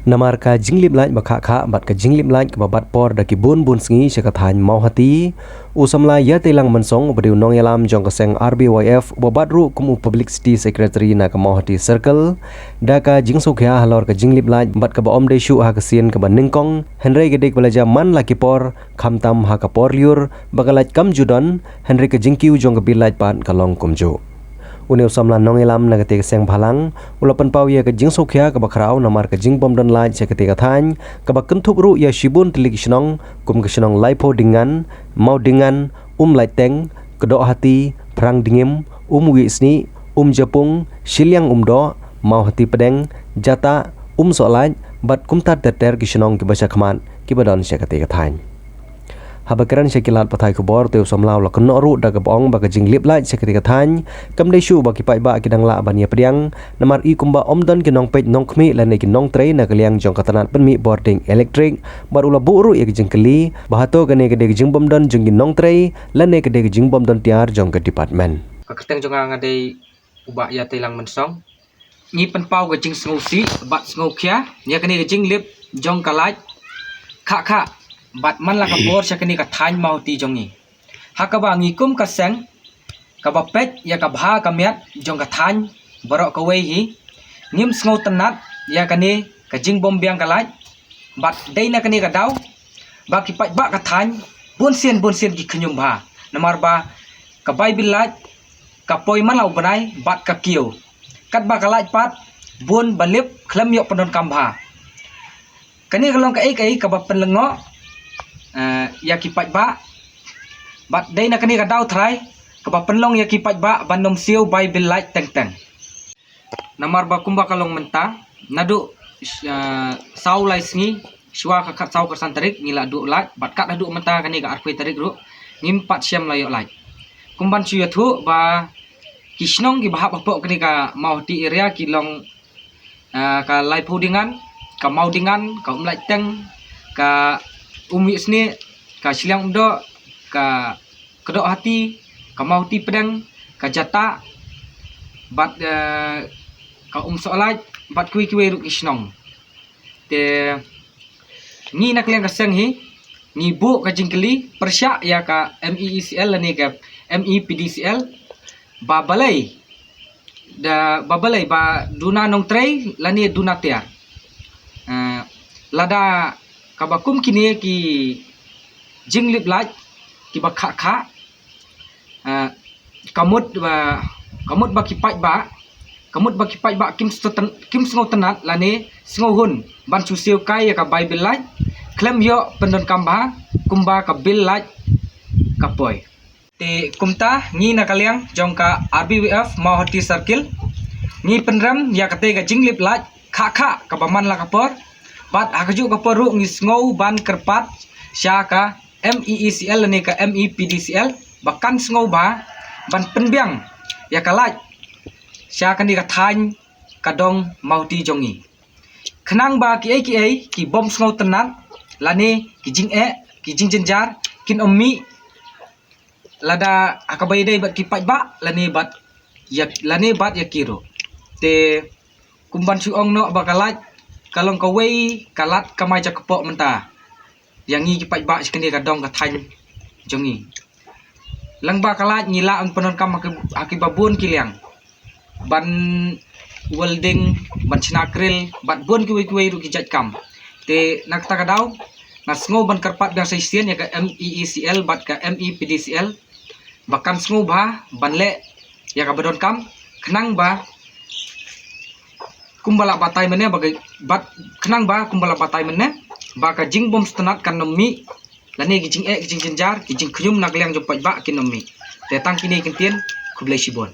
Namar ka jinglip lain bakha bat ka jinglip lain ke babat por daki bun sengi syakathan mau hati usamla ya telang mensong beriu nong yalam jong keseng RBYF babat ru kumu publicity secretary na ka mau hati circle da ka jingsu khya halor ka jinglip lain bat ka ba om deshu ha ka sien ka ba ningkong Henry gedek belaja man laki por khamtam ha ka por liur bagalat kam judon Henry ka jingkiu jong ka bilait pan ka long kumju Uneu samla nong elam na ketika seng balang ulapan pau ya ke jing sokhya ke bakrau namar ke jing bom dan lain ketika than ke bakentuk ru ya shibun tilik snong kum ke snong laipo dengan mau dengan lai teng kedok hati perang dingim wisni japung silyang do mau hati pedeng jata solai bat kumtat teter ke snong ke baca khaman ke badon ketika than Habakaran syakilat patai kubor teu somlau la keno ru daga bong baga jinglip la seketika than kam dei shu bagi pai ba kidang la bania pediang namar I kumba omdan ke nong pej nong khmi la ne ke nong trei na kaliang jong katanat penmi boarding electric barula buru ya ke jingkeli bahato gane ke de jing bomdan jong nong trei la ne ke de jing bomdan tiar jong ke department kaketeng jong ngadei ubak ya telang mensong ni penpau ke jing sengusi bat sengukia ya kene ke jinglip jong kalaj kha bat man la kapor syakini ka than mau ti jongi hakaba ngikum ka seng ka bapet ya ka bha ka miat jong ka than borok ka wei hi ngim sngo tanat ya kani ka jing bom biang kalaj bat dei na kani ka dau ba ki pai ba ka than bun sien ki khnyum bha namar ba ka bai bilaj ka poi man lau banai bat ka kiu kat ba kalaj pat bun balip khlem yok pendon kam bha kani kalong ka ei ka ba penlengo ya kipat ba bat dei na kani ka dau thrai ka ba penlong ya kipat ba bandom siu bai bil light teng namar ba kumba kalong menta nadu sau lai sngi shwa ka khat sau ka san tarik ngila du light bat kat adu menta kani ka arpui tarik ru ngim pat syam layo light kumban chu ya thu ba kisnong ki bahap apok kani ka mau ti area ki long ka lai pudingan ka mau dingan ka light teng ka wisni ka silyang do ka kedok hati ka mau ti pedang ka jata bat ka solaj bat kui ru kisnong te ni nak leng ka seng hi ni bu ka jingkeli persya ya ka MEECL ni ka MEPDCL ba balai ba duna nong trei lani duna tiar lada kabakum kini ki jinglip laj ki ba kha kamut ba ki pai ba kim sngo tanat lani sngo hun ban chu siu kai ya ka bible laj klem yo pendon kamba kumba ka bil laj ka poi te kumta ngi na kaliang jong ka RBWF mau hati circle ngi penram ya kate ka jinglip laj kha ka baman la kapor bat hakaju ka poru ngisngou ban kerpat syaka MEECL ni ka MEPDCL bakan sngo ba ban penbiang ya kalaj syaka ni ka than kadong mauti jongi khnang ba ki bom sngo tenat lani ki jing jenjar kin ommi lada akabai dei bat ki pai ba lani bat ya kiro te kumban su ong no bakalaj kalong ka wei kalat kamai ja kepok menta yang ngi kipai ba sekeni ka dong ka than jongi lang ba kalat ngila ang penon kam akibabun kiliang ban welding ban chinakril bat bun ki wei ru ki jat kam te nak ta ka daw na sngo ban karpat ga saisien ya ka MEECL bat ka MEPDCL bakan sngo ba ban le ya ka badon kam khnang ba kumbala batai mene bagai bat khnang ba kumbala batai mene ba ka jing bom stanat kan nomi lani ki jing jenjar ki jing khuyum nak liang jo pai ba ki nomi te tang kini kintien khublai sibon